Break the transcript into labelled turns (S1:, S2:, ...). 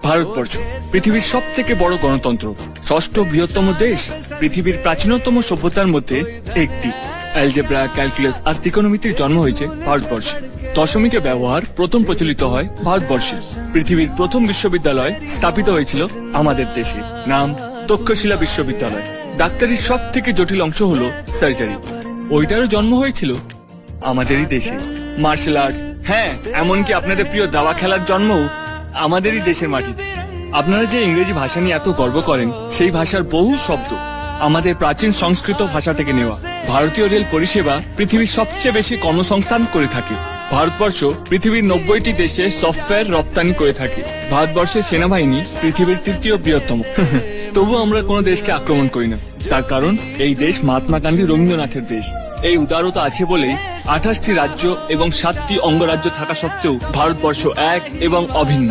S1: ভারতবর্ষ পৃথিবীর সব থেকে বড় গণতন্ত্র, ষষ্ঠ বৃহত্তম দেশ, পৃথিবীর প্রাচীনতম সভ্যতার মধ্যে একটি। অ্যালজেব্রা, ক্যালকুলাস আর ত্রিকোণমিতির জন্ম হয়েছে ভারতবর্ষে। দশমিকের ব্যবহার প্রথম প্রচলিত হয় ভারতবর্ষে। পৃথিবীর প্রথম বিশ্ববিদ্যালয় স্থাপিত হয়েছিল আমাদের দেশে, নাম তক্ষশিলা বিশ্ববিদ্যালয়। ডাক্তারির সব থেকে জটিল অংশ হলো সার্জারি, ওইটারও জন্ম হয়েছিল আমাদেরই দেশে। মার্শাল আর্ট, হ্যাঁ, এমনকি আপনাদের প্রিয় দাবা খেলার জন্মও আমাদেরই দেশের মাটিতে। আপনারা যে ইংরেজি ভাষা নিয়ে এত গর্ব করেন, সেই ভাষার বহু শব্দ আমাদের প্রাচীন সংস্কৃত ভাষা থেকে নেওয়া। ভারতীয় রেল পরিষেবা পৃথিবীর সবচেয়ে বেশি কর্মসংস্থান করে থাকে। ভারতবর্ষ পৃথিবীর 90টি দেশে সফটওয়্যার রপ্তানি করে থাকে। ভারতবর্ষের সেনাবাহিনী পৃথিবীর তৃতীয় বৃহত্তম। তবু আমরা কোনো দেশকে আক্রমণ করি না, তার কারণ এই দেশ মহাত্মা গান্ধী, রবীন্দ্রনাথের দেশ। এই উদারতা আছে বলেই 28টি রাজ্য এবং 7টি অঙ্গরাজ্য থাকা সত্ত্বেও ভারতবর্ষ এক এবং অভিন্ন।